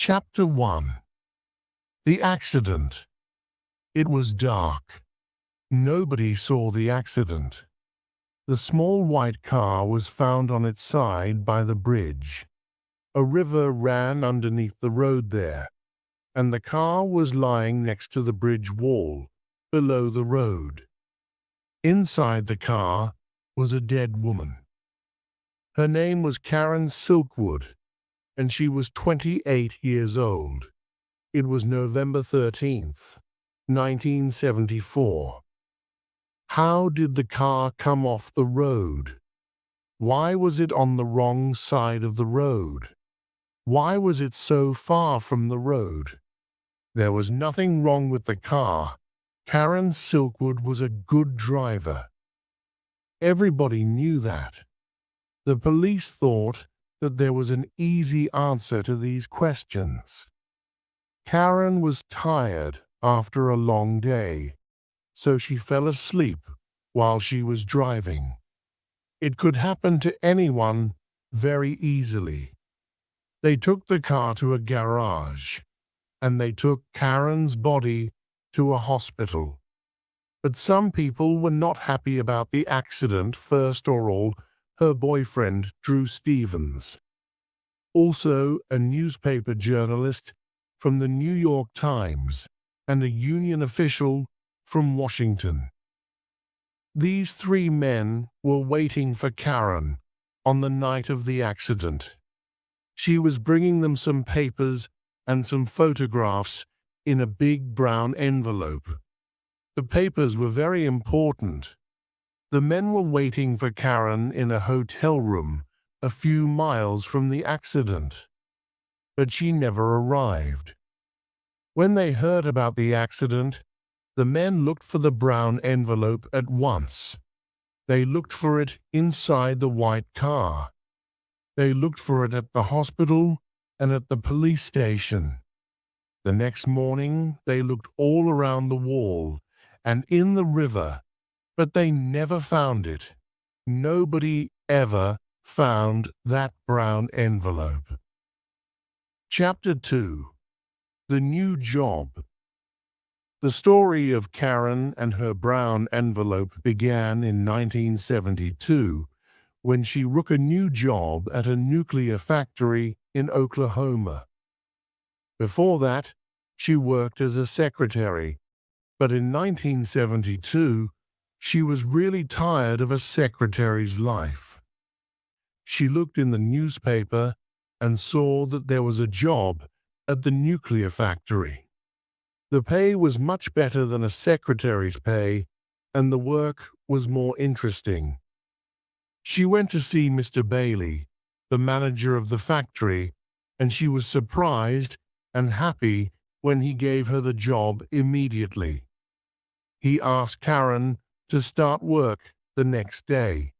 Chapter 1. The Accident. It was dark. Nobody saw the accident. The small white car was found on its side by the bridge. A river ran underneath the road there, and the car was lying next to the bridge wall, below the road. Inside the car was a dead woman. Her name was Karen Silkwood, and she was 28 years old. It was November 13th, 1974. How did the car come off the road? Why was it on the wrong side of the road? Why was it so far from the road? There was nothing wrong with the car. Karen Silkwood was a good driver. Everybody knew that. The police thought that there was an easy answer to these questions. Karen was tired after a long day, so she fell asleep while she was driving. It could happen to anyone very easily. They took the car to a garage, and they took Karen's body to a hospital. But some people were not happy about the accident. First of all, her boyfriend, Drew Stevens. Also, a newspaper journalist from the New York Times and a union official from Washington. These three men were waiting for Karen on the night of the accident. She was bringing them some papers and some photographs in a big brown envelope. The papers were very important. The men were waiting for Karen in a hotel room a few miles from the accident, but she never arrived. When they heard about the accident, the men looked for the brown envelope at once. They looked for it inside the white car. They looked for it at the hospital and at the police station. The next morning, they looked all around the wall and in the river, but they never found it. Nobody ever found that brown envelope. Chapter 2. The New Job. The story of Karen and her brown envelope began in 1972 when she took a new job at a nuclear factory in Oklahoma. Before that, she worked as a secretary, but in 1972, she was really tired of a secretary's life. She looked in the newspaper and saw that there was a job at the nuclear factory. The pay was much better than a secretary's pay, and the work was more interesting. She went to see Mr. Bailey, the manager of the factory, and she was surprised and happy when he gave her the job immediately. He asked Karen to start work the next day.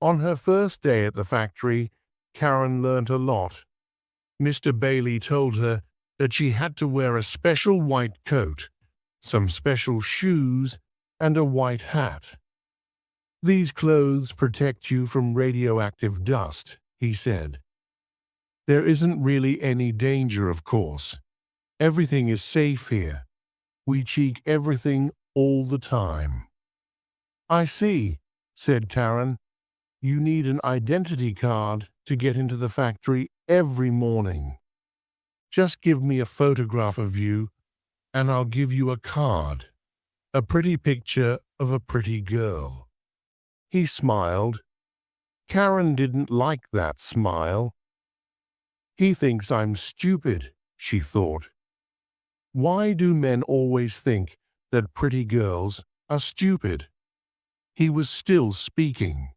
On her first day at the factory, Karen learned a lot. Mr. Bailey told her that she had to wear a special white coat, some special shoes, and a white hat. "These clothes protect you from radioactive dust," he said. "There isn't really any danger, of course. Everything is safe here. We check everything all the time." "I see," said Karen. "You need an identity card to get into the factory every morning. Just give me a photograph of you, and I'll give you a card, a pretty picture of a pretty girl." He smiled. Karen didn't like that smile. "He thinks I'm stupid," she thought. "Why do men always think that pretty girls are stupid?" He was still speaking.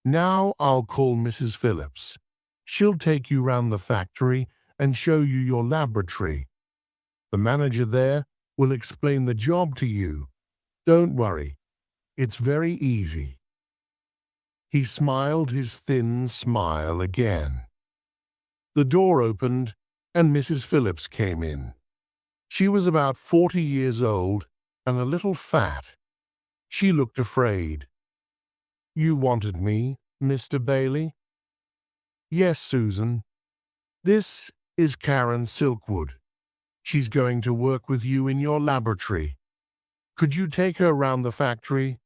"Now I'll call Mrs. Phillips. She'll take you round the factory and show you your laboratory. The manager there will explain the job to you. Don't worry, it's very easy." He smiled his thin smile again. The door opened and Mrs. Phillips came in. She was about 40 years old and a little fat. She looked afraid. "You wanted me, Mr. Bailey?" "Yes, Susan. This is Karen Silkwood. She's going to work with you in your laboratory. Could you take her round the factory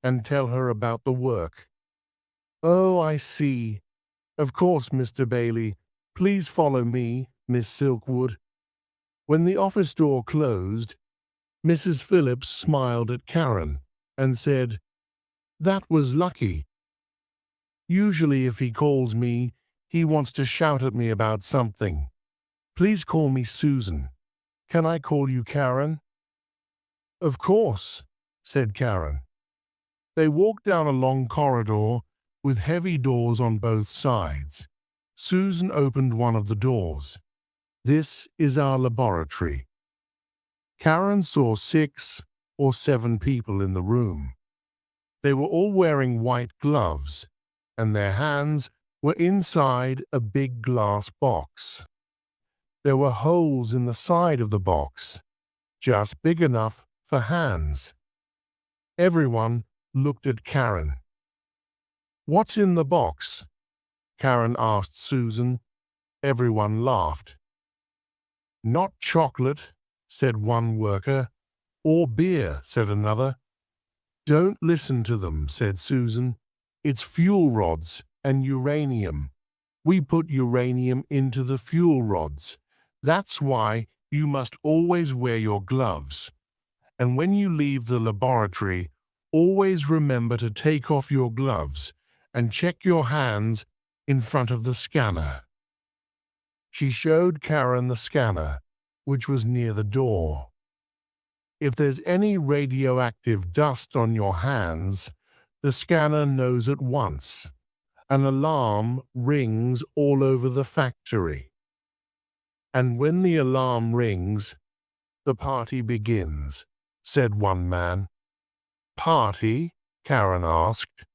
and tell her about the work?" "Oh, I see. Of course, Mr. Bailey. Please follow me, Miss Silkwood." When the office door closed, Mrs. Phillips smiled at Karen and said, "That was lucky. Usually if he calls me, he wants to shout at me about something. Please call me Susan. Can I call you Karen?" "Of course," said Karen. They walked down a long corridor with heavy doors on both sides. Susan opened one of the doors. "This is our laboratory." Karen saw 6 or 7 people in the room. They were all wearing white gloves, and their hands were inside a big glass box. There were holes in the side of the box, just big enough for hands. Everyone looked at Karen. "What's in the box?" Karen asked Susan. Everyone laughed. "Not chocolate," said one worker. "Or beer," said another. "Don't listen to them," said Susan. "It's fuel rods and uranium. We put uranium into the fuel rods. That's why you must always wear your gloves. And when you leave the laboratory, always remember to take off your gloves and check your hands in front of the scanner." She showed Karen the scanner, which was near the door. "If there's any radioactive dust on your hands, the scanner knows at once. An alarm rings all over the factory. And when the alarm rings, the party begins," said one man. "Party?" Karen asked.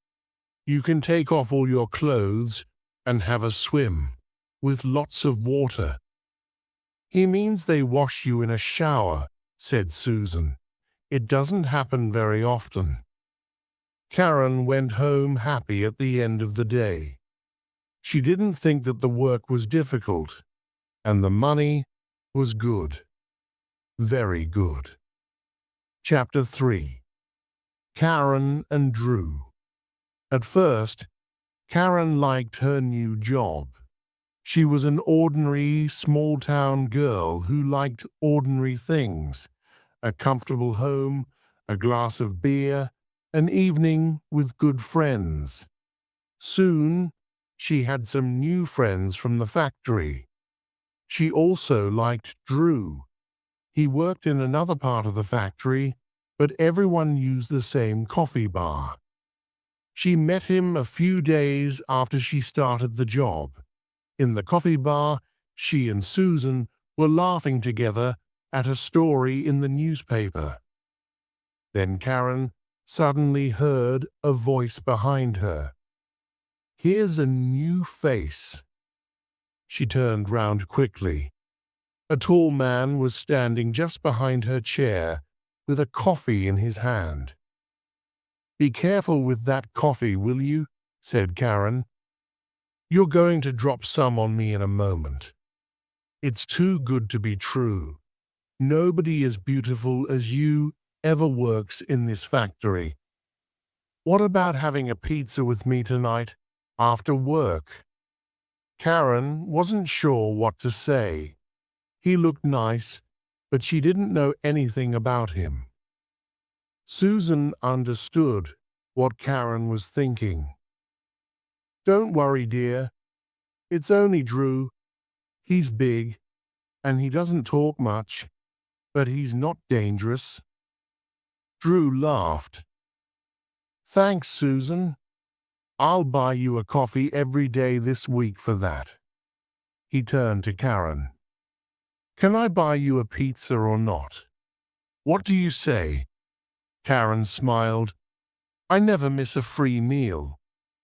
"You can take off all your clothes and have a swim, with lots of water." "He means they wash you in a shower," said Susan. "It doesn't happen very often." Karen went home happy at the end of the day. She didn't think that the work was difficult, and the money was good. Very good. Chapter 3. Karen and Drew. At first, Karen liked her new job. She was an ordinary, small-town girl who liked ordinary things: a comfortable home, a glass of beer, an evening with good friends. Soon, she had some new friends from the factory. She also liked Drew. He worked in another part of the factory, but everyone used the same coffee bar. She met him a few days after she started the job. In the coffee bar, she and Susan were laughing together at a story in the newspaper. Then Karen suddenly heard a voice behind her. "Here's a new face." She turned round quickly. A tall man was standing just behind her chair with a coffee in his hand. "Be careful with that coffee, will you?" said Karen. "You're going to drop some on me in a moment. It's too good to be true. Nobody as beautiful as you ever works in this factory. What about having a pizza with me tonight after work?" Karen wasn't sure what to say. He looked nice, but she didn't know anything about him. Susan understood what Karen was thinking. "Don't worry, dear. It's only Drew. He's big, and he doesn't talk much, but he's not dangerous." Drew laughed. "Thanks, Susan. I'll buy you a coffee every day this week for that." He turned to Karen. "Can I buy you a pizza or not? What do you say?" Karen smiled. "I never miss a free meal."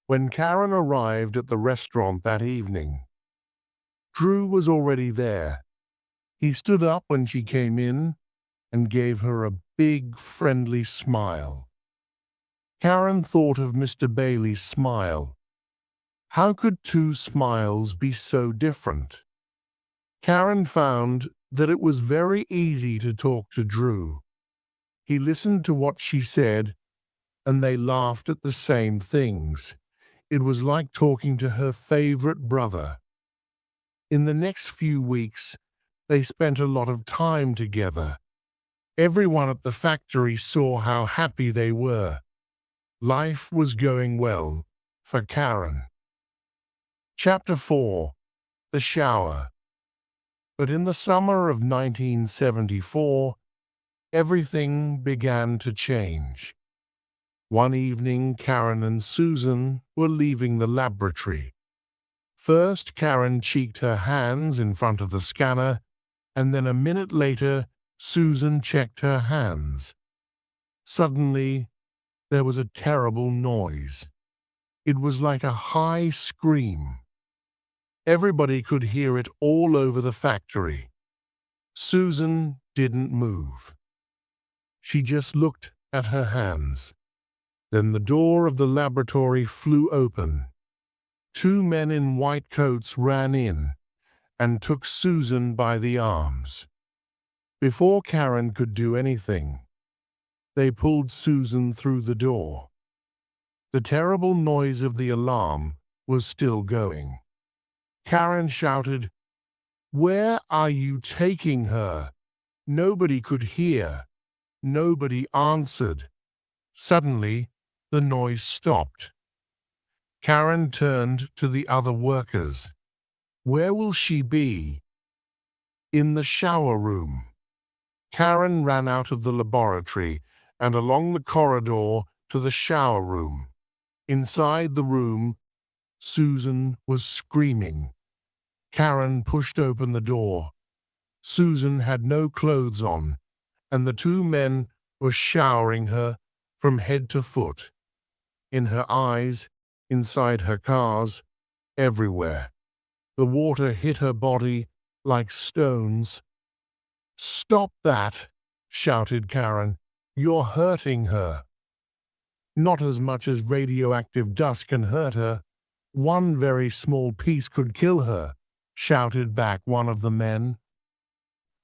When Karen arrived at the restaurant that evening, Drew was already there. He stood up when she came in and gave her a big, friendly smile. Karen thought of Mr. Bailey's smile. How could two smiles be so different? Karen found that it was very easy to talk to Drew. He listened to what she said, and they laughed at the same things. It was like talking to her favorite brother. In the next few weeks, they spent a lot of time together. Everyone at the factory saw how happy they were. Life was going well for Karen. Chapter 4. The Shower. But in the summer of 1974, everything began to change. One evening, Karen and Susan were leaving the laboratory. First, Karen cheeked her hands in front of the scanner, and then a minute later, Susan checked her hands. Suddenly, there was a terrible noise. It was like a high scream. Everybody could hear it all over the factory. Susan didn't move. She just looked at her hands. Then the door of the laboratory flew open. Two men in white coats ran in and took Susan by the arms. Before Karen could do anything, they pulled Susan through the door. The terrible noise of the alarm was still going. Karen shouted, "Where are you taking her?" Nobody could hear. Nobody answered. Suddenly, the noise stopped. Karen turned to the other workers. "Where will she be?" "In the shower room." Karen ran out of the laboratory and along the corridor to the shower room. Inside the room, Susan was screaming. Karen pushed open the door. Susan had no clothes on, and the two men were showering her from head to foot. In her eyes, inside her cars, everywhere. The water hit her body like stones. "Stop that!" shouted Karen. "You're hurting her." "Not as much as radioactive dust can hurt her. One very small piece could kill her," shouted back one of the men.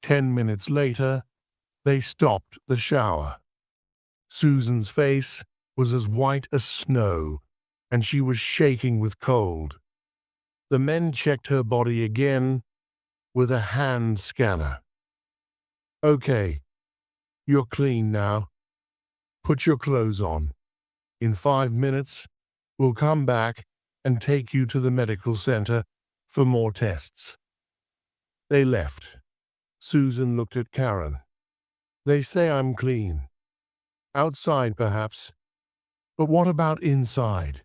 10 minutes later, they stopped the shower. Susan's face was as white as snow, and she was shaking with cold. The men checked her body again with a hand scanner. "Okay, you're clean now. Put your clothes on. In 5 minutes, we'll come back and take you to the medical center for more tests." They left. Susan looked at Karen. "They say I'm clean. Outside, perhaps. But what about inside?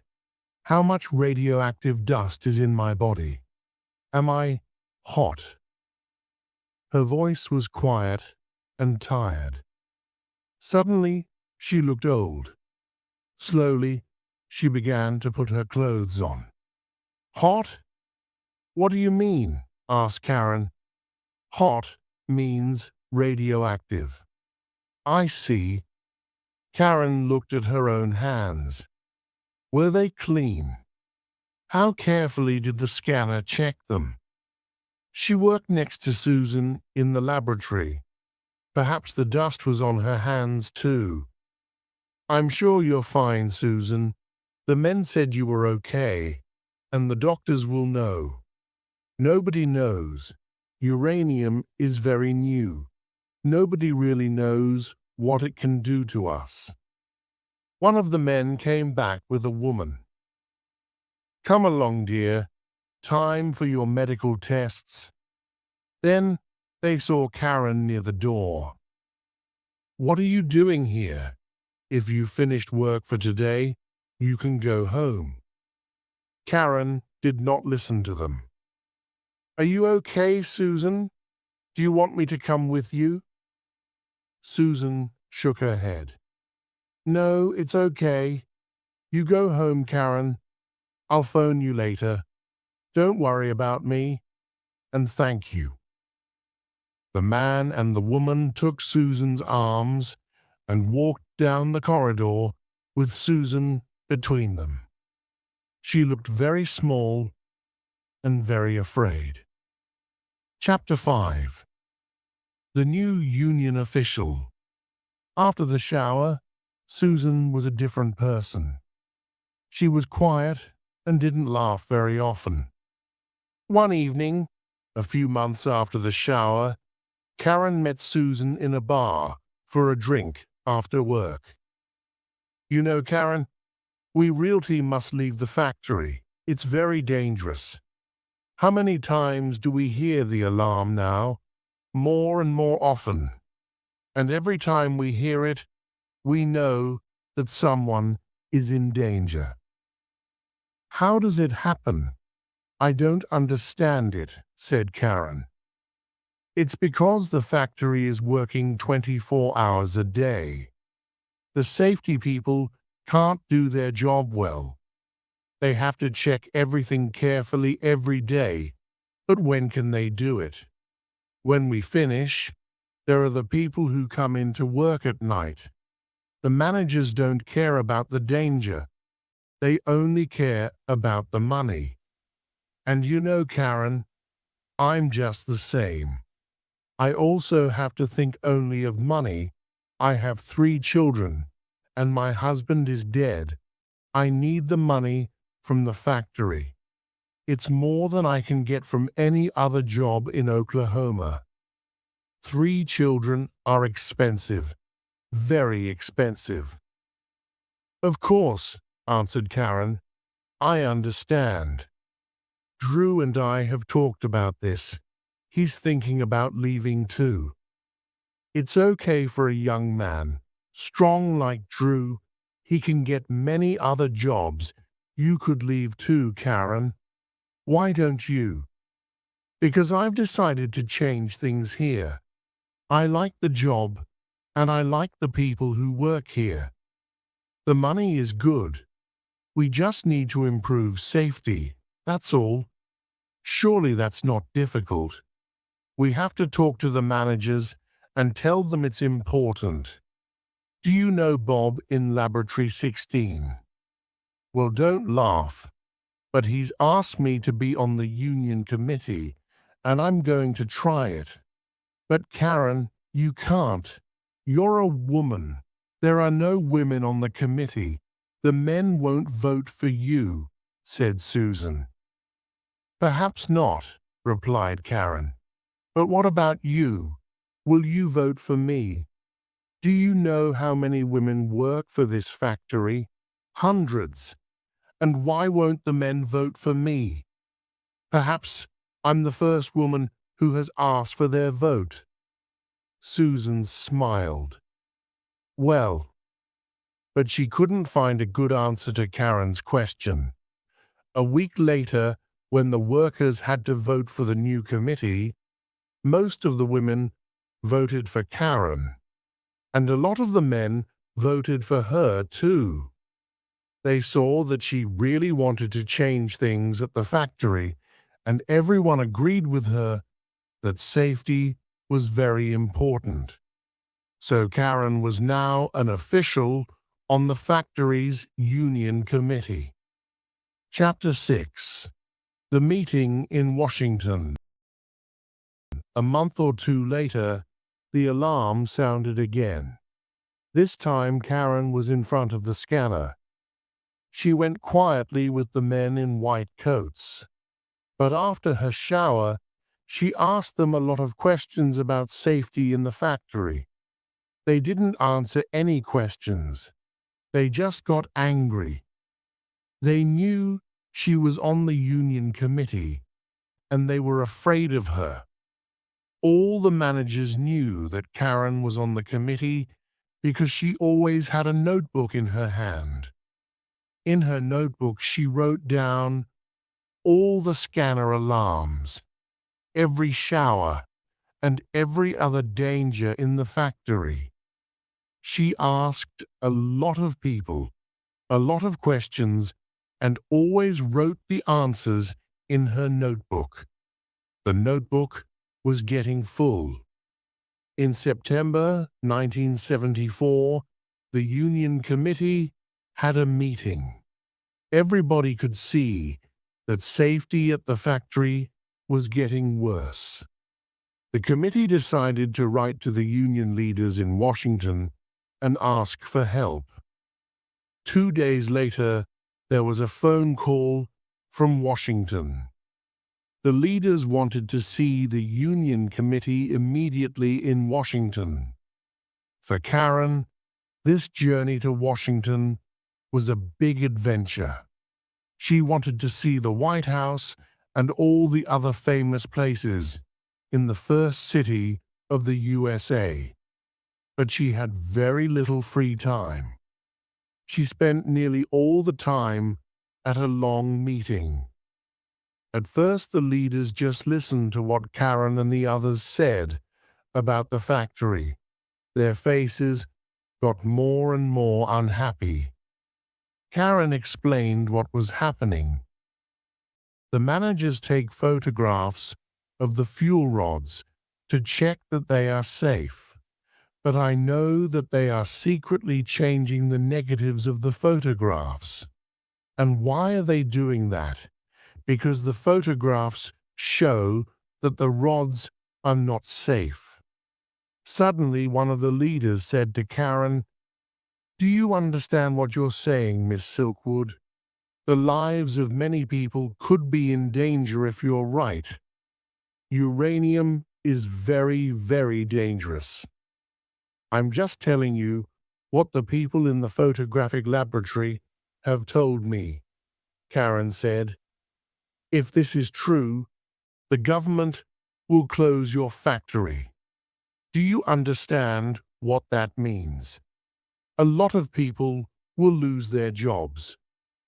How much radioactive dust is in my body? Am I hot?" Her voice was quiet and tired. Suddenly, she looked old. Slowly, she began to put her clothes on. "Hot? What do you mean?" asked Karen. "Hot means radioactive." "I see." Karen looked at her own hands. Were they clean? How carefully did the scanner check them? She worked next to Susan in the laboratory. Perhaps the dust was on her hands too. "I'm sure you're fine, Susan. The men said you were okay, and the doctors will know." "Nobody knows. Uranium is very new. Nobody really knows what it can do to us." One of the men came back with a woman. "Come along, dear. Time for your medical tests." Then they saw Karen near the door. "What are you doing here? If you finished work for today, you can go home." Karen did not listen to them. "Are you okay, Susan? Do you want me to come with you?" Susan shook her head. "No, it's okay. You go home, Karen. I'll phone you later. Don't worry about me, and thank you." The man and the woman took Susan's arms and walked down the corridor with Susan between them. She looked very small and very afraid. Chapter 5. The new union official. After the shower, Susan was a different person. She was quiet and didn't laugh very often. One evening, a few months after the shower, Karen met Susan in a bar for a drink after work. "You know, Karen, we really must leave the factory. It's very dangerous. How many times do we hear the alarm now? More and more often. And every time we hear it, we know that someone is in danger." "How does it happen? I don't understand it," said Karen. "It's because the factory is working 24 hours a day. The safety people can't do their job well. They have to check everything carefully every day, but when can they do it? When we finish, there are the people who come in to work at night. The managers don't care about the danger. They only care about the money. And you know, Karen, I'm just the same. I also have to think only of money. I have 3 children, and my husband is dead. I need the money from the factory. It's more than I can get from any other job in Oklahoma. 3 children are expensive, very expensive." "Of course," answered Karen. "I understand. Drew and I have talked about this. He's thinking about leaving too. It's okay for a young man, strong like Drew. He can get many other jobs. You could leave too, Karen. Why don't you?" "Because I've decided to change things here. I like the job, and I like the people who work here. The money is good. We just need to improve safety, that's all. Surely that's not difficult. We have to talk to the managers and tell them it's important. Do you know Bob in Laboratory 16? Well, don't laugh, but he's asked me to be on the union committee, and I'm going to try it." "But Karen, you can't. You're a woman. There are no women on the committee. The men won't vote for you," said Susan. "Perhaps not," replied Karen. "But what about you? Will you vote for me? Do you know how many women work for this factory? Hundreds. And why won't the men vote for me? Perhaps I'm the first woman who has asked for their vote." Susan smiled. Well, but she couldn't find a good answer to Karen's question. A week later, when the workers had to vote for the new committee, most of the women voted for Karen, and a lot of the men voted for her too. They saw that she really wanted to change things at the factory, and everyone agreed with her that safety was very important. So Karen was now an official on the factory's union committee. Chapter 6. The Meeting in Washington. A month or 2 later, the alarm sounded again. This time Karen was in front of the scanner. She went quietly with the men in white coats. But after her shower, she asked them a lot of questions about safety in the factory. They didn't answer any questions. They just got angry. They knew she was on the union committee, and they were afraid of her. All the managers knew that Karen was on the committee because she always had a notebook in her hand. In her notebook, she wrote down all the scanner alarms, every shower, and every other danger in the factory. She asked a lot of people, a lot of questions, and always wrote the answers in her notebook. The notebook was getting full. In September 1974, the Union Committee had a meeting. Everybody could see that safety at the factory was getting worse. The committee decided to write to the union leaders in Washington and ask for help. 2 days later, there was a phone call from Washington. The leaders wanted to see the union committee immediately in Washington. For Karen, this journey to Washington was a big adventure. She wanted to see the White House and all the other famous places in the first city of the USA. But she had very little free time. She spent nearly all the time at a long meeting. At first, the leaders just listened to what Karen and the others said about the factory. Their faces got more and more unhappy. Karen explained what was happening. The managers take photographs of the fuel rods to check that they are safe, but I know that they are secretly changing the negatives of the photographs. And why are they doing that? Because the photographs show that the rods are not safe. Suddenly, one of the leaders said to Karen, "Do you understand what you're saying, Miss Silkwood? The lives of many people could be in danger if you're right. Uranium is very, very dangerous." "I'm just telling you what the people in the photographic laboratory have told me," Karen said. "If this is true, the government will close your factory. Do you understand what that means? A lot of people will lose their jobs.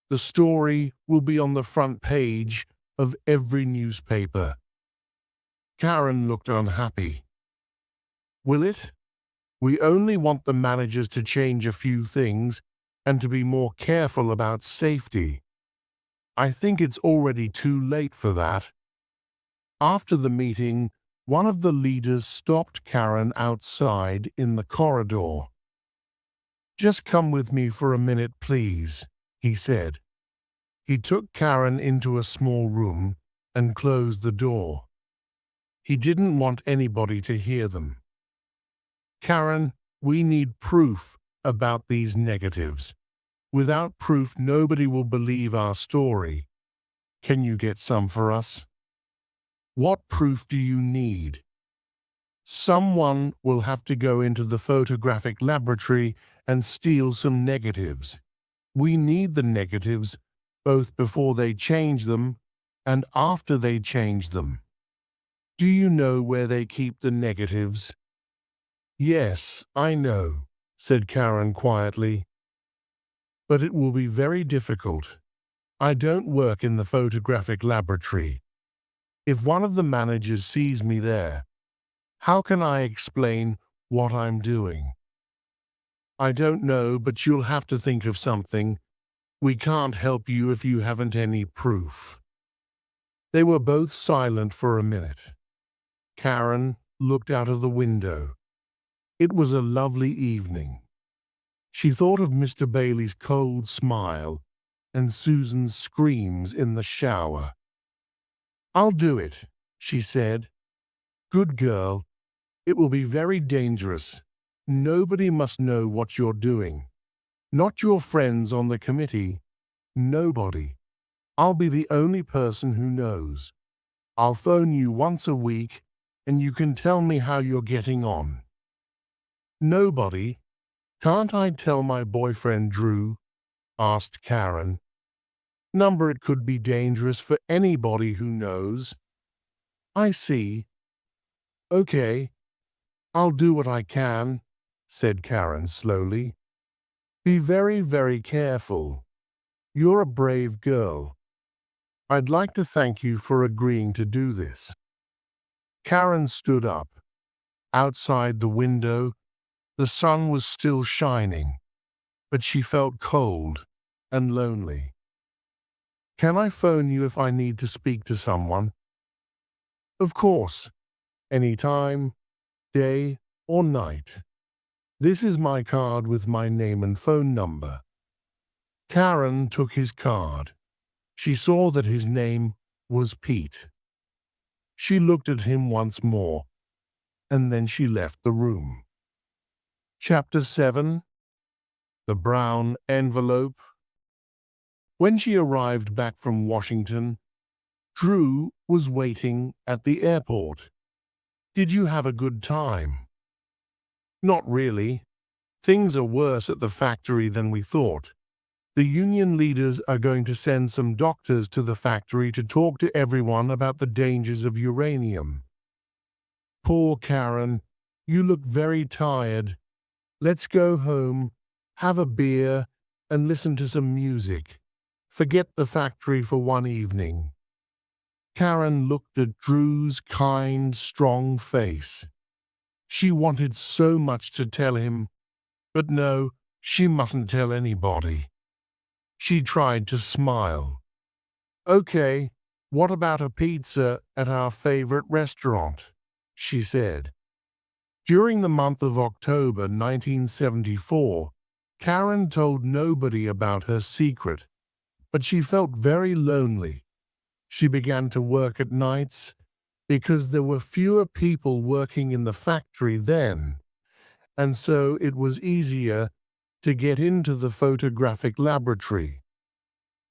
The story will be on the front page of every newspaper." Karen looked unhappy. "Will it? We only want the managers to change a few things and to be more careful about safety. I think it's already too late for that." After the meeting, one of the leaders stopped Karen outside in the corridor. "Just come with me for a minute, please," he said. He took Karen into a small room and closed the door. He didn't want anybody to hear them. "Karen, we need proof about these negatives. Without proof, nobody will believe our story. Can you get some for us?" "What proof do you need?" "Someone will have to go into the photographic laboratory and steal some negatives. We need the negatives both before they change them and after they change them." "Do you know where they keep the negatives?" "Yes, I know," said Karen quietly. "But it will be very difficult. I don't work in the photographic laboratory. If one of the managers sees me there, how can I explain what I'm doing?" "I don't know, but you'll have to think of something. We can't help you if you haven't any proof." They were both silent for a minute. Karen looked out of the window. It was a lovely evening. She thought of Mr. Bailey's cold smile and Susan's screams in the shower. "I'll do it," she said. "Good girl. It will be very dangerous. Nobody must know what you're doing. Not your friends on the committee. Nobody. I'll be the only person who knows. I'll phone you once a week, and you can tell me how you're getting on." "Nobody? Can't I tell my boyfriend Drew?" asked Karen. "Number, it could be dangerous for anybody who knows." "I see. Okay, I'll do what I can," said Karen slowly. "Be very, very careful. You're a brave girl. I'd like to thank you for agreeing to do this." Karen stood up. Outside the window, the sun was still shining, but she felt cold and lonely. "Can I phone you if I need to speak to someone?" "Of course. Any time, day or night. This is my card with my name and phone number." Karen took his card. She saw that his name was Pete. She looked at him once more. and then she left the room. Chapter 7. The Brown Envelope. When she arrived back from Washington, Drew was waiting at the airport. "Did you have a good time?" "Not really. Things are worse at the factory than we thought. The union leaders are going to send some doctors to the factory to talk to everyone about the dangers of uranium." "Poor Karen, you look very tired. Let's go home, have a beer, and listen to some music. Forget the factory for one evening." Karen looked at Drew's kind, strong face. She wanted so much to tell him, but no, she mustn't tell anybody. She tried to smile. "Okay, what about a pizza at our favorite restaurant?" she said. During the month of October 1974, Karen told nobody about her secret, but she felt very lonely. She began to work at nights because there were fewer people working in the factory then, and so it was easier to get into the photographic laboratory.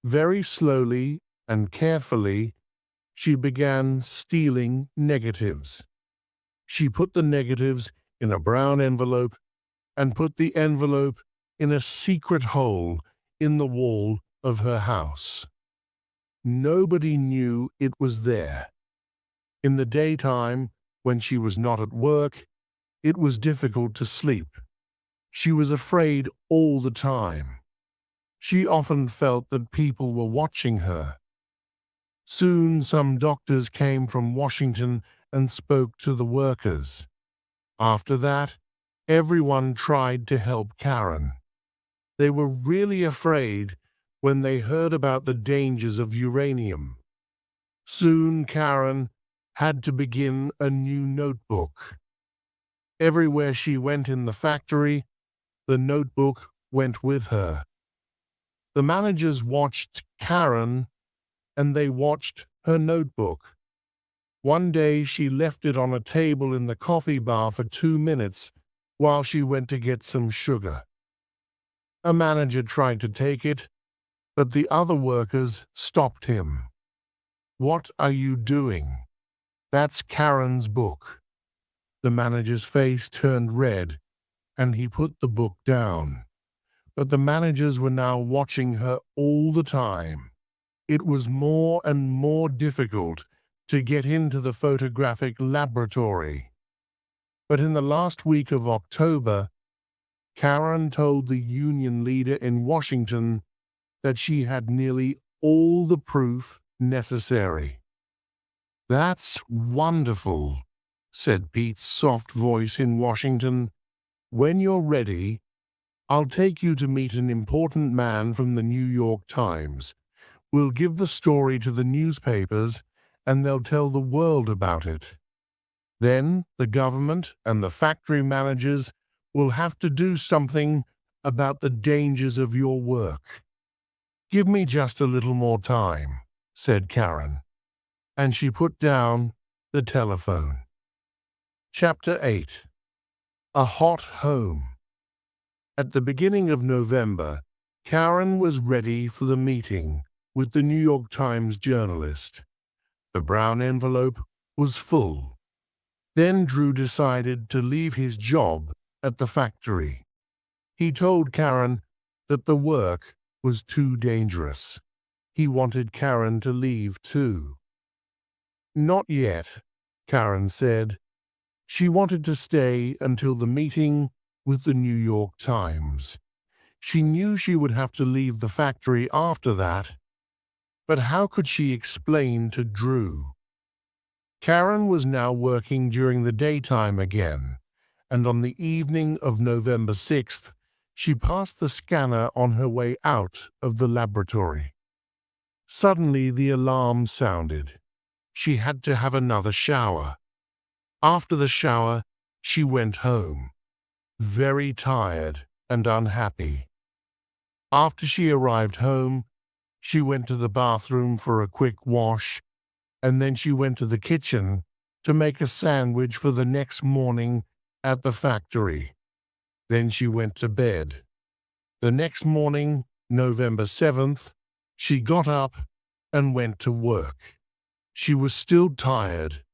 Very slowly and carefully, she began stealing negatives. She put the negatives in a brown envelope and put the envelope in a secret hole in the wall of her house. Nobody knew it was there. In the daytime, when she was not at work, it was difficult to sleep. She was afraid all the time. She often felt that people were watching her. Soon some doctors came from Washington and spoke to the workers. After that, everyone tried to help Karen. They were really afraid when they heard about the dangers of uranium. Soon Karen had to begin a new notebook. Everywhere she went in the factory, the notebook went with her. The managers watched Karen, and they watched her notebook. One day she left it on a table in the coffee bar for 2 minutes while she went to get some sugar. A manager tried to take it, but the other workers stopped him. "What are you doing? That's Karen's book." The manager's face turned red, and he put the book down. But the managers were now watching her all the time. It was more and more difficult to get into the photographic laboratory. But in the last week of October, Karen told the union leader in Washington that she had nearly all the proof necessary. "That's wonderful," said Pete's soft voice in Washington. "When you're ready, I'll take you to meet an important man from the New York Times. We'll give the story to the newspapers, and they'll tell the world about it. Then the government and the factory managers will have to do something about the dangers of your work." "Give me just a little more time," said Karen, and she put down the telephone. Chapter 8. A Hot Home. At the beginning of November, Karen was ready for the meeting with the New York Times journalist. The brown envelope was full. Then Drew decided to leave his job at the factory. He told Karen that the work was too dangerous. He wanted Karen to leave too. "Not yet," Karen said. She wanted to stay until the meeting with the New York Times. She knew she would have to leave the factory after that, but how could she explain to Drew? Karen was now working during the daytime again, and on the evening of November 6th, she passed the scanner on her way out of the laboratory. Suddenly the alarm sounded. She had to have another shower. After the shower, she went home, very tired and unhappy. After she arrived home, she went to the bathroom for a quick wash, and then she went to the kitchen to make a sandwich for the next morning at the factory. Then she went to bed. The next morning, November 7th, she got up and went to work. She was still tired,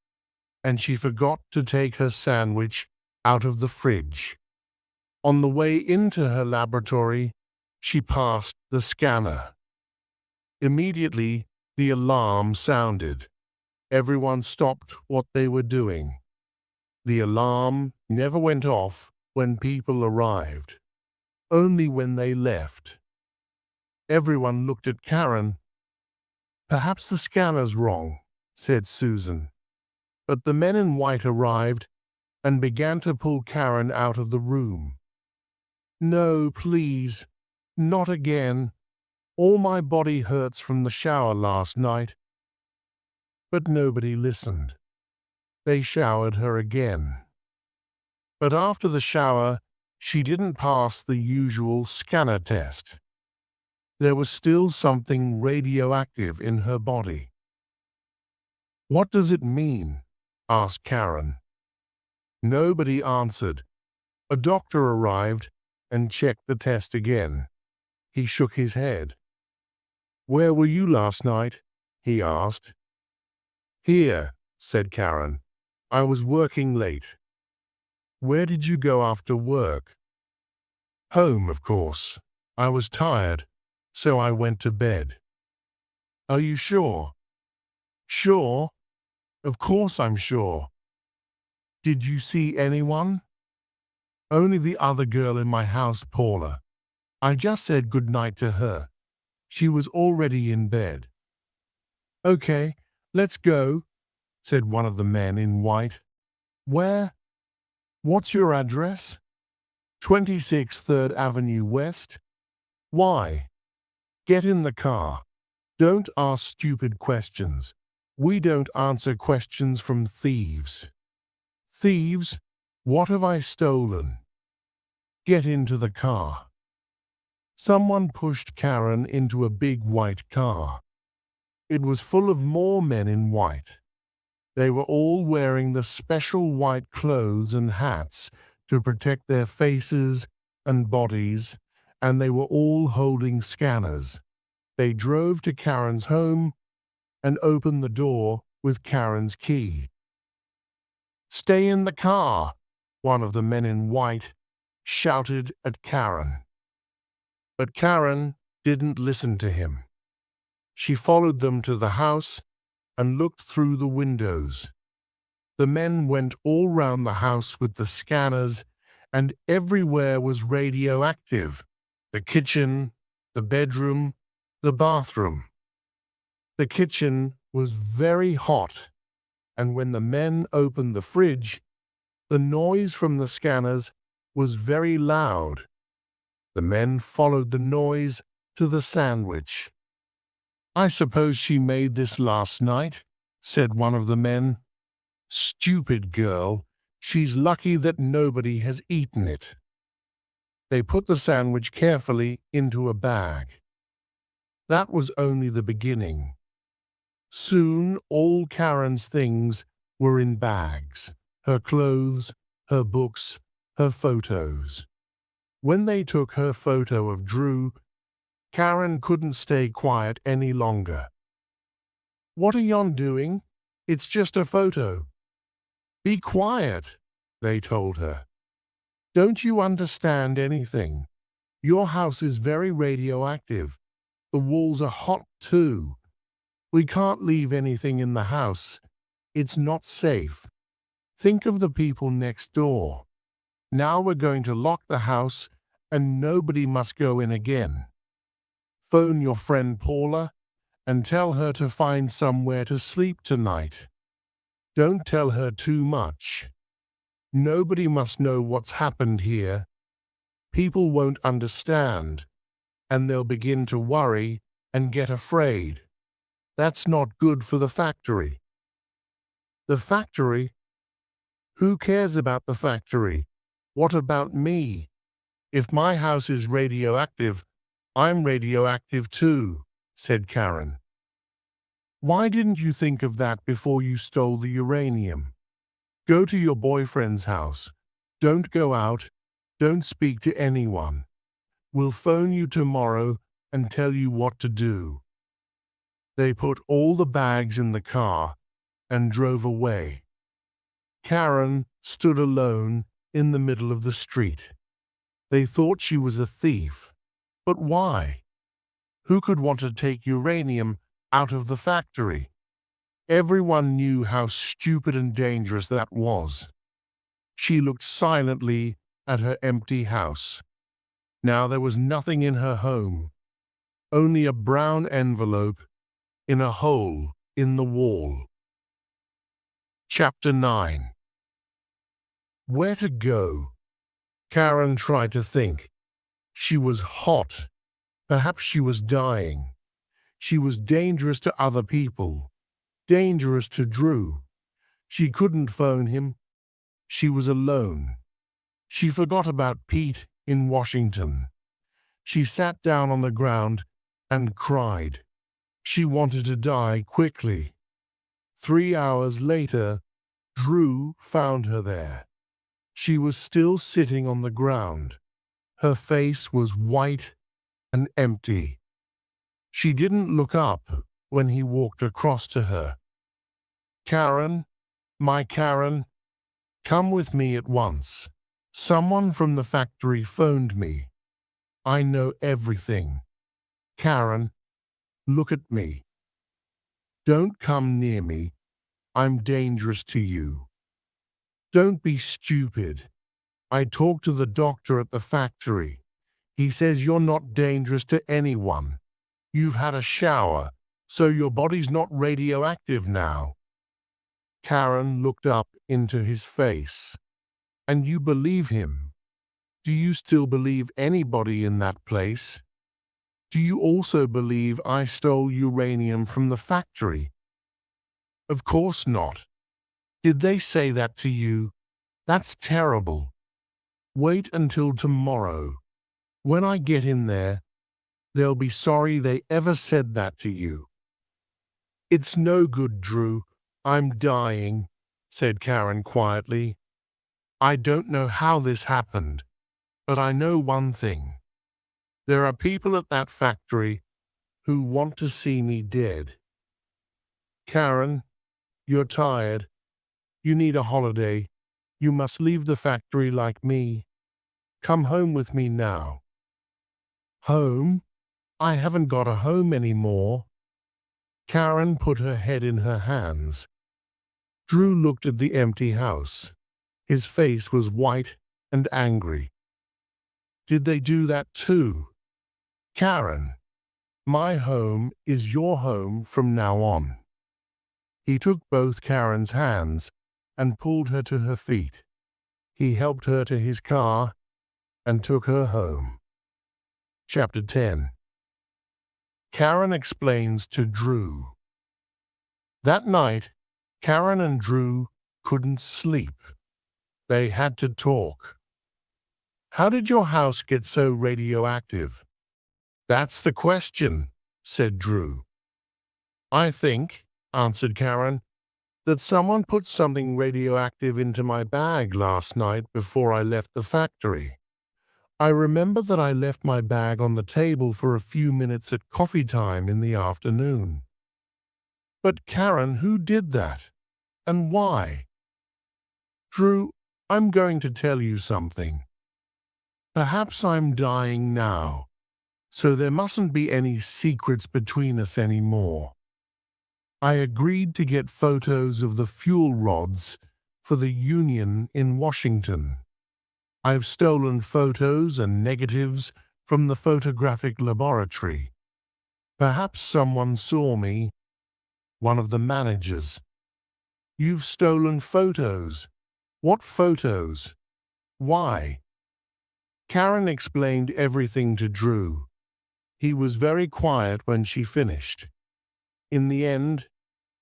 and she forgot to take her sandwich out of the fridge. On the way into her laboratory, she passed the scanner. Immediately, the alarm sounded. Everyone stopped what they were doing. The alarm never went off when people arrived, only when they left. Everyone looked at Karen. "Perhaps the scanner's wrong," said Susan. But the men in white arrived and began to pull Karen out of the room. "No, please, not again. All my body hurts from the shower last night." But nobody listened. They showered her again. But after the shower, she didn't pass the usual scanner test. There was still something radioactive in her body. "What does it mean?" asked Karen. Nobody answered. A doctor arrived and checked the test again. He shook his head. "Where were you last night?" he asked. "Here," said Karen. "I was working late." "Where did you go after work?" "Home, of course. I was tired, so I went to bed." "Are you sure?" "Sure? Of course I'm sure." "Did you see anyone?" "Only the other girl in my house, Paula. I just said good night to her. She was already in bed." "Okay, let's go," said one of the men in white. "Where? What's your address?" 26 3rd Avenue West. "Why?" "Get in the car. Don't ask stupid questions. We don't answer questions from thieves." "Thieves? What have I stolen?" "Get into the car." Someone pushed Karen into a big white car. It was full of more men in white. They were all wearing the special white clothes and hats to protect their faces and bodies, and they were all holding scanners. They drove to Karen's home and opened the door with Karen's key. "Stay in the car," one of the men in white shouted at Karen. But Karen didn't listen to him. She followed them to the house and looked through the windows. The men went all round the house with the scanners, and everywhere was radioactive. The kitchen, the bedroom, the bathroom. The kitchen was very hot, and when the men opened the fridge, the noise from the scanners was very loud. The men followed the noise to the sandwich. "I suppose she made this last night," said one of the men. "Stupid girl, she's lucky that nobody has eaten it." They put the sandwich carefully into a bag. That was only the beginning. Soon all Karen's things were in bags: her clothes, her books, her photos. When they took her photo of Drew, Karen couldn't stay quiet any longer. "What are you doing? It's just a photo." "Be quiet," they told her. "Don't you understand anything? Your house is very radioactive. The walls are hot too. We can't leave anything in the house. It's not safe. Think of the people next door. Now we're going to lock the house and nobody must go in again. Phone your friend Paula and tell her to find somewhere to sleep tonight. Don't tell her too much. Nobody must know what's happened here. People won't understand, and they'll begin to worry and get afraid. That's not good for the factory." "The factory? Who cares about the factory? What about me? If my house is radioactive, I'm radioactive too," said Karen. "Why didn't you think of that before you stole the uranium?" Go to your boyfriend's house. Don't go out. Don't speak to anyone. We'll phone you tomorrow and tell you what to do." They put all the bags in the car and drove away. Karen stood alone in the middle of the street. They thought she was a thief. But why? Who could want to take uranium out of the factory? Everyone knew how stupid and dangerous that was. She looked silently at her empty house. Now there was nothing in her home, only a brown envelope in a hole in the wall. Chapter 9. Where to go? Karen tried to think. She was hot. Perhaps she was dying. She was dangerous to other people, dangerous to Drew. She couldn't phone him. She was alone. She forgot about Pete in Washington. She sat down on the ground and cried. She wanted to die quickly. 3 hours later, Drew found her there. She was still sitting on the ground. Her face was white and empty. She didn't look up when he walked across to her. "Karen, my Karen, come with me at once. Someone from the factory phoned me. I know everything. Karen, look at me. Don't come near me. I'm dangerous to you. Don't be stupid. I talked to the doctor at the factory. He says you're not dangerous to anyone. You've had a shower, so your body's not radioactive now." Karen looked up into his face. "And you believe him? Do you still believe anybody in that place? Do you also believe I stole uranium from the factory?" "Of course not. Did they say that to you? That's terrible. Wait until tomorrow. When I get in there, they'll be sorry they ever said that to you." "It's no good, Drew. I'm dying," said Karen quietly. "I don't know how this happened, but I know one thing. There are people at that factory who want to see me dead. Karen, you're tired. You need a holiday. You must leave the factory like me. Come home with me now." "Home? I haven't got a home anymore." Karen put her head in her hands. Drew looked at the empty house. His face was white and angry. "Did they do that too? Karen, my home is your home from now on." He took both Karen's hands and pulled her to her feet. He helped her to his car and took her home. Chapter 10. Karen explains to Drew. That night, Karen and Drew couldn't sleep. They had to talk. "How did your house get so radioactive?" "That's the question," said Drew. "I think," answered Karen, "that someone put something radioactive into my bag last night before I left the factory. I remember that I left my bag on the table for a few minutes at coffee time in the afternoon." "But Karen, who did that? And why?" "Drew, I'm going to tell you something. Perhaps I'm dying now, so there mustn't be any secrets between us anymore. I agreed to get photos of the fuel rods for the union in Washington. I've stolen photos and negatives from the photographic laboratory. Perhaps someone saw me, one of the managers." "You've stolen photos? What photos? Why?" Karen explained everything to Drew. He was very quiet when she finished. In the end,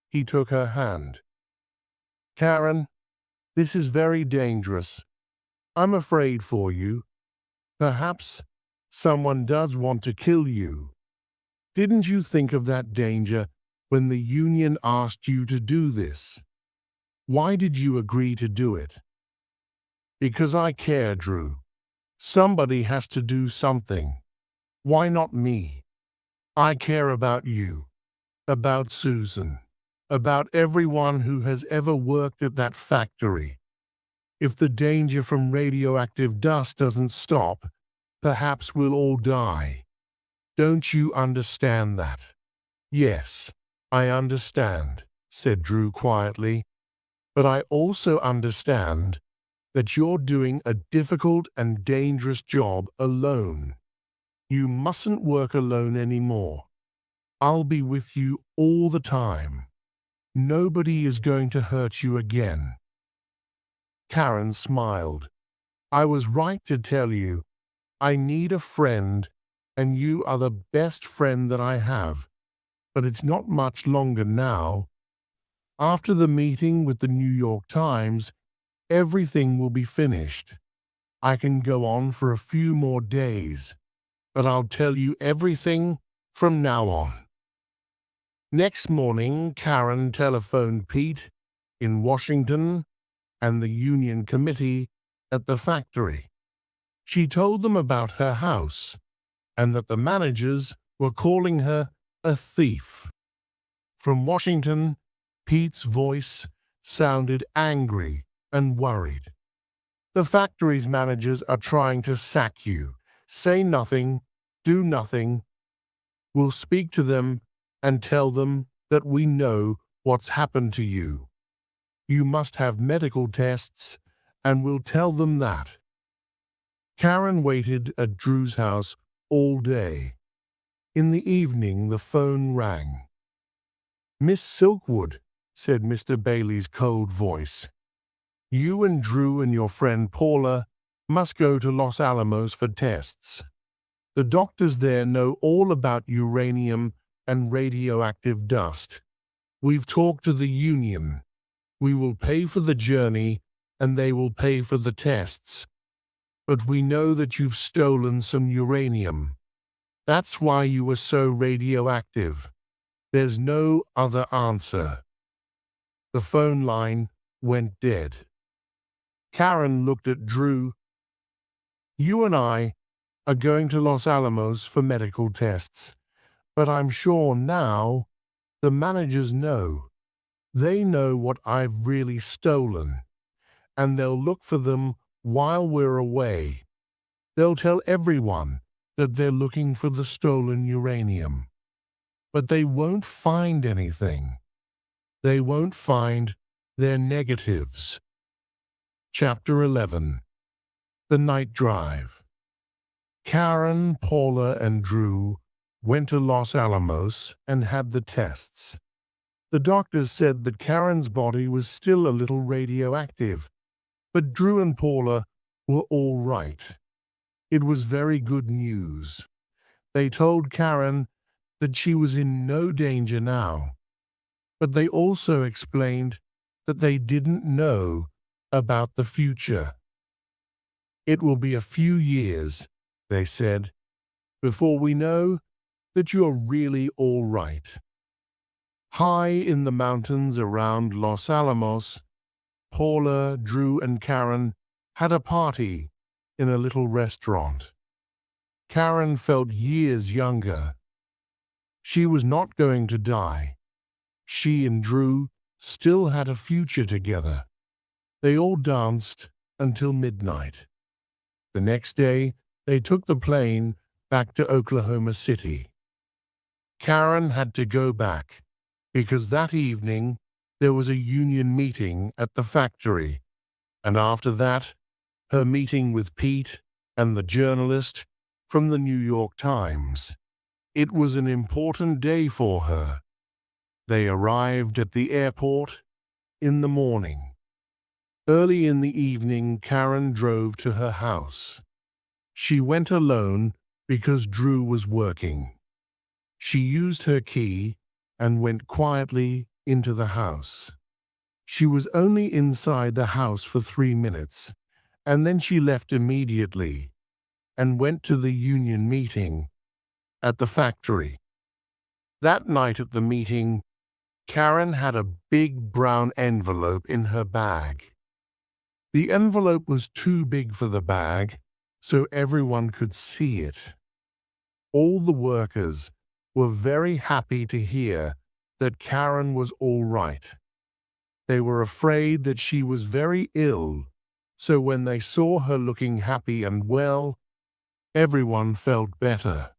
he took her hand. "Karen, this is very dangerous. I'm afraid for you. Perhaps someone does want to kill you. Didn't you think of that danger when the union asked you to do this?" Why did you agree to do it? Because I care, Drew. Somebody has to do something. Why not me? I care about you, about Susan, about everyone who has ever worked at that factory. If the danger from radioactive dust doesn't stop, perhaps we'll all die. Don't you understand that? Yes, I understand, said Drew quietly, but I also understand that you're doing a difficult and dangerous job alone. You mustn't work alone anymore. I'll be with you all the time. Nobody is going to hurt you again. Karen smiled. I was right to tell you. I need a friend, and you are the best friend that I have. But it's not much longer now. After the meeting with the New York Times, everything will be finished. I can go on for a few more days, but I'll tell you everything from now on. Next morning, Karen telephoned Pete in Washington and the union committee at the factory. She told them about her house and that the managers were calling her a thief. From Washington, Pete's voice sounded angry and worried. The factory's managers are trying to sack you. Say nothing, do nothing. We'll speak to them and tell them that we know what's happened to you. You must have medical tests, and we'll tell them that. Karen waited at Drew's house all day. In the evening, the phone rang. Miss Silkwood, said Mr. Bailey's cold voice. You and Drew and your friend Paula must go to Los Alamos for tests. The doctors there know all about uranium and radioactive dust. We've talked to the union. We will pay for the journey, and they will pay for the tests. But we know that you've stolen some uranium. That's why you were so radioactive. There's no other answer. The phone line went dead. Karen looked at Drew. You and I are going to Los Alamos for medical tests, but I'm sure now the managers know. They know what I've really stolen, and they'll look for them while we're away. They'll tell everyone that they're looking for the stolen uranium. But they won't find anything. They won't find their negatives. Chapter 11. The Night Drive. Karen, Paula, and Drew went to Los Alamos and had the tests. The doctors said that Karen's body was still a little radioactive, but Drew and Paula were all right. It was very good news. They told Karen that she was in no danger now, but they also explained that they didn't know about the future. It will be a few years, they said, before we know that you're really all right. High in the mountains around Los Alamos, Paula, Drew, and Karen had a party in a little restaurant. Karen felt years younger. She was not going to die. She and Drew still had a future together. They all danced until midnight. The next day, they took the plane back to Oklahoma City. Karen had to go back because that evening there was a union meeting at the factory, and after that, her meeting with Pete and the journalist from the New York Times. It was an important day for her. They arrived at the airport in the morning. Early in the evening, Karen drove to her house. She went alone because Drew was working. She used her key and went quietly into the house. She was only inside the house for 3 minutes, and then she left immediately and went to the union meeting at the factory. That night at the meeting, Karen had a big brown envelope in her bag. The envelope was too big for the bag, so everyone could see it. All the workers were very happy to hear that Karen was all right. They were afraid that she was very ill, so when they saw her looking happy and well, everyone felt better.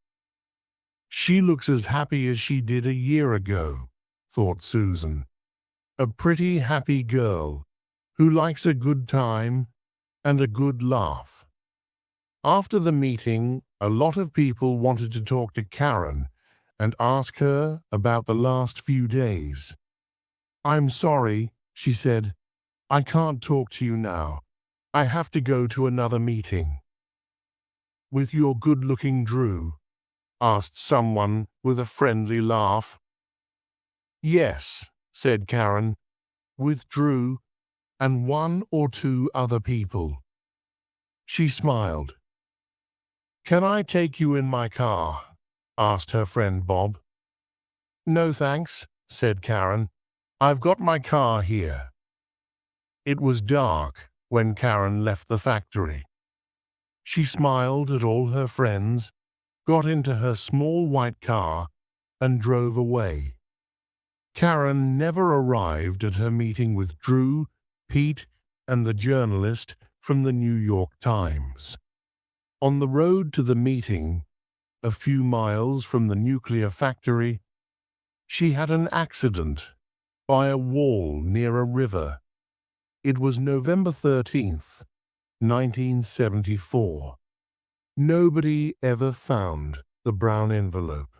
She looks as happy as she did a year ago, thought Susan. A pretty happy girl who likes a good time and a good laugh. After the meeting, a lot of people wanted to talk to Karen and ask her about the last few days. "I'm sorry," she said. "I can't talk to you now. I have to go to another meeting." "With your good-looking Drew?" asked someone with a friendly laugh. "Yes," said Karen, "with Drew and one or two other people." She smiled. "Can I take you in my car?" asked her friend Bob. "No thanks," said Karen. "I've got my car here." It was dark when Karen left the factory. She smiled at all her friends, got into her small white car, and drove away. Karen never arrived at her meeting with Drew, Pete, and the journalist from the New York Times. On the road to the meeting, a few miles from the nuclear factory, she had an accident by a wall near a river. It was November 13th, 1974. Nobody ever found the brown envelope.